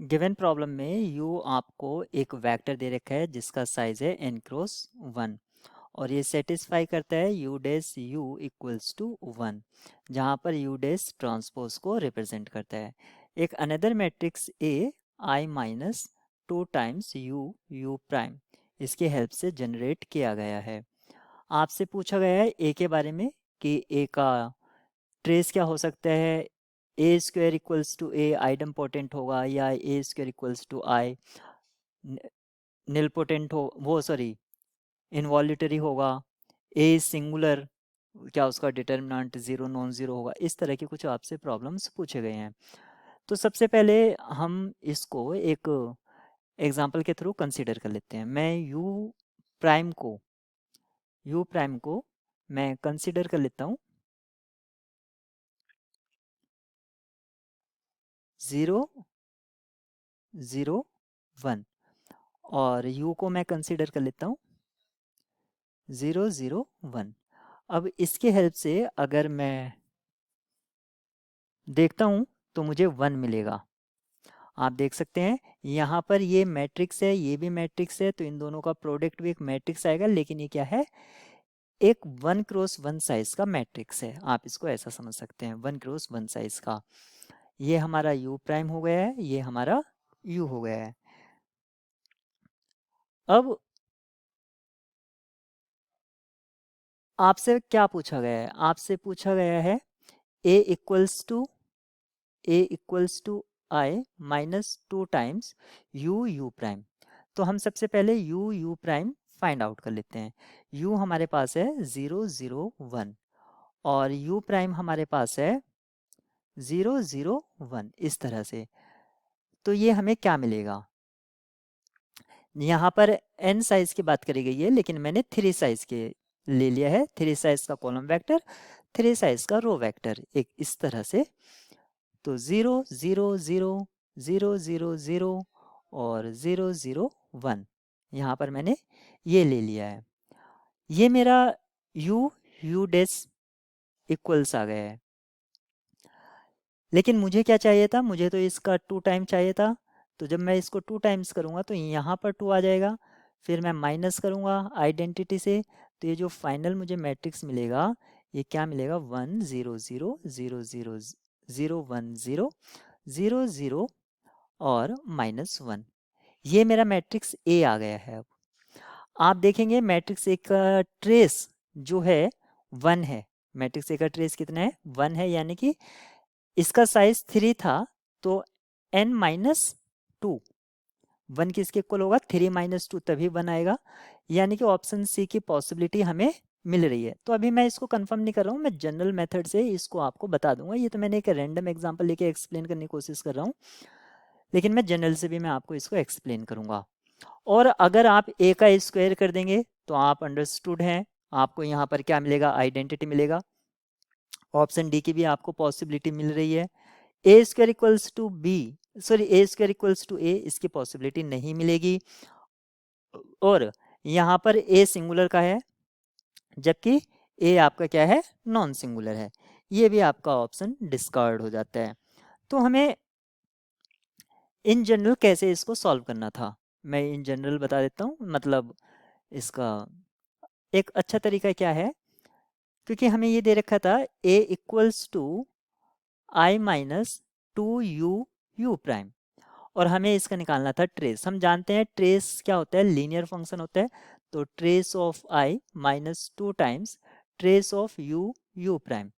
Given problem में you आपको एक वेक्टर दे रखा है जिसका साइज है n क्रॉस 1 और ये सेटिस्फाई करता है u dash u equals to 1 जहाँ पर यू डैश ट्रांसपोज को रिप्रेजेंट करता है। एक another matrix a I minus 2 times u u prime इसके हेल्प से जनरेट किया गया है। आपसे पूछा गया है ए के बारे में कि ए का ट्रेस क्या हो सकता है। A square equals to a idempotent होगा या a square equals to I nilpotent हो वो सॉरी इनवॉल्यूटरी होगा। ए सिंगुलर क्या उसका डिटर्मिनेंट जीरो नॉन जीरो होगा। इस तरह के कुछ आपसे प्रॉब्लम्स पूछे गए हैं। तो सबसे पहले हम इसको एक एग्जांपल के थ्रू कंसीडर कर लेते हैं। मैं प्राइम को यू प्राइम को मैं कंसीडर कर लेता हूँ 0 0 1 और यू को मैं कंसीडर कर लेता हूँ 0 0 1। अब इसके हेल्प से अगर मैं देखता हूँ तो मुझे 1 मिलेगा। आप देख सकते हैं यहाँ पर ये मैट्रिक्स है ये भी मैट्रिक्स है तो इन दोनों का प्रोडक्ट भी एक मैट्रिक्स आएगा, लेकिन ये क्या है एक 1 क्रॉस 1 साइज का मैट्रिक्स है। आप इसको ऐसा समझ सकते हैं 1 क्रॉस 1 साइज का। ये हमारा यू प्राइम हो गया है, ये हमारा यू हो गया है। अब आपसे क्या पूछा गया है, आपसे पूछा गया है a equals to I minus 2 times u u prime. तो हम सबसे पहले u u prime find out कर लेते हैं। यू हमारे पास है 0 0 1 और यू प्राइम हमारे पास है 0 0 1 इस तरह से। तो ये हमें क्या मिलेगा, यहाँ पर n साइज की बात करी गई है लेकिन मैंने 3 साइज के ले लिया है। 3 साइज का कॉलम वेक्टर 3 साइज का रो वेक्टर एक इस तरह से। तो 0 0 0 0 0 0 और 0 0 1 यहाँ पर मैंने ये ले लिया है। ये मेरा u u डैश इक्वल्स आ गया है। लेकिन मुझे क्या चाहिए था, मुझे तो इसका 2 टाइम चाहिए था। तो जब मैं इसको 2 टाइम्स करूँगा तो यहाँ पर 2 आ जाएगा, फिर मैं माइनस करूँगा आइडेंटिटी से। तो ये जो फाइनल मुझे मैट्रिक्स मिलेगा ये क्या मिलेगा 1 0 0 0 0 0 1 0 0 0 और -1। ये मेरा मैट्रिक्स ए आ गया है। अब आप देखेंगे मैट्रिक्स ए का ट्रेस जो है 1 है। मैट्रिक्स ए का ट्रेस कितना है 1 है, यानी कि इसका साइज 3 था तो n माइनस 2 1 किसके इक्वल होगा 3 माइनस 2 तभी 1 आएगा। यानी कि ऑप्शन सी की पॉसिबिलिटी हमें मिल रही है। तो अभी मैं इसको कंफर्म नहीं कर रहा हूँ, मैं जनरल मेथड से इसको आपको बता दूंगा। ये तो मैंने एक रैंडम एग्जांपल लेके एक्सप्लेन करने की कोशिश कर रहा हूँ, लेकिन मैं जनरल से भी मैं आपको इसको एक्सप्लेन करूंगा। और अगर आप ए का स्क्वायर कर देंगे तो आप अंडरस्टूड हैं, आपको यहाँ पर क्या मिलेगा आइडेंटिटी मिलेगा। ऑप्शन डी की भी आपको पॉसिबिलिटी मिल रही है। A square equals to b sorry a square equals to a इसकी पॉसिबिलिटी नहीं मिलेगी। और यहाँ पर ए सिंगुलर का है जबकि ए आपका क्या है नॉन सिंगुलर है। ये भी आपका ऑप्शन डिस्कार्ड हो जाता है। तो हमें इन जनरल कैसे इसको सॉल्व करना था मैं इन जनरल बता देता हूँ। मतलब इसका एक अच्छा तरीका क्या है, क्योंकि हमें ये दे रखा था a equals to I minus 2 u u prime और हमें इसका निकालना था ट्रेस। हम जानते हैं ट्रेस क्या होता है लीनियर फंक्शन होता है। तो trace of I minus 2 times trace of you u prime.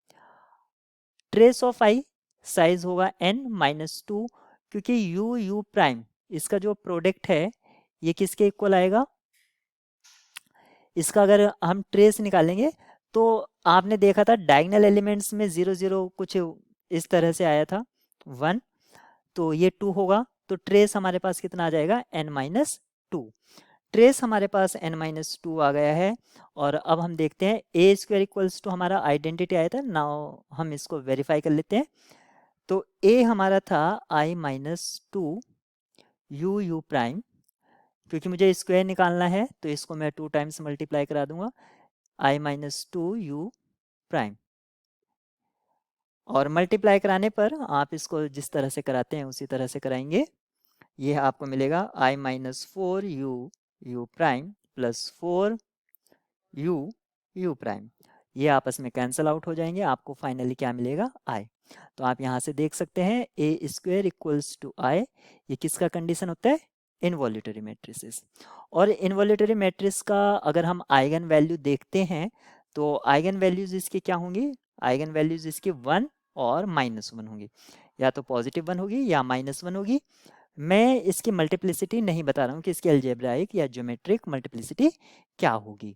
Trace of I size होगा n माइनस 2 क्योंकि यू यू प्राइम इसका जो प्रोडक्ट है ये किसके इक्वल आएगा। इसका अगर हम ट्रेस निकालेंगे तो आपने देखा था डायगोनल एलिमेंट्स में 0 0 कुछ इस तरह से आया था 1, तो ये 2 होगा। तो ट्रेस हमारे पास कितना आ जाएगा n माइनस 2। ट्रेस हमारे पास n माइनस 2 आ गया है। और अब हम देखते हैं ए स्क्वायर इक्वल्स टू हमारा आइडेंटिटी आया था। नाउ हम इसको वेरीफाई कर लेते हैं। तो ए हमारा था i minus 2 u u prime, क्योंकि मुझे स्क्वायर निकालना है तो इसको मैं 2 टाइम्स मल्टीप्लाई करा दूंगा i माइनस 2 यू प्राइम। और मल्टीप्लाई कराने पर आप इसको जिस तरह से कराते हैं उसी तरह से कराएंगे। ये आपको मिलेगा i minus 4u u prime plus 4u u prime. ये आपस में कैंसल आउट हो जाएंगे, आपको फाइनली क्या मिलेगा i। तो आप यहाँ से देख सकते हैं ए स्क्वेयर इक्वल्स टू i, ये किसका कंडीशन होता है, इनवॉल्यूटरी मैट्रिसेस। और इनवॉल्यूटरी मैट्रिक्स का अगर हम आइगन वैल्यू देखते हैं तो आइगन वैल्यूज इसकी क्या होंगी, आइगन वैल्यूज इसकी 1 और -1 होंगी, या तो पॉजिटिव 1 होगी या -1 होगी। मैं इसकी मल्टीप्लिसिटी नहीं बता रहा हूँ कि इसकी अलजेब्राइक या ज्योमेट्रिक मल्टीप्लिसिटी क्या होगी।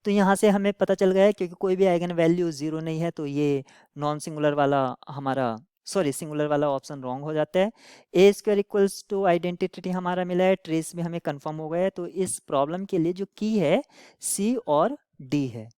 तो यहाँ से हमें पता चल गया है क्योंकि कोई भी आइगन वैल्यू 0 नहीं है तो ये नॉन सिंगुलर वाला हमारा सिंगुलर वाला ऑप्शन रॉन्ग हो जाता है। A square equals to identity हमारा मिला है, ट्रेस भी हमें कंफर्म हो गया है। तो इस प्रॉब्लम के लिए जो की है सी और डी है।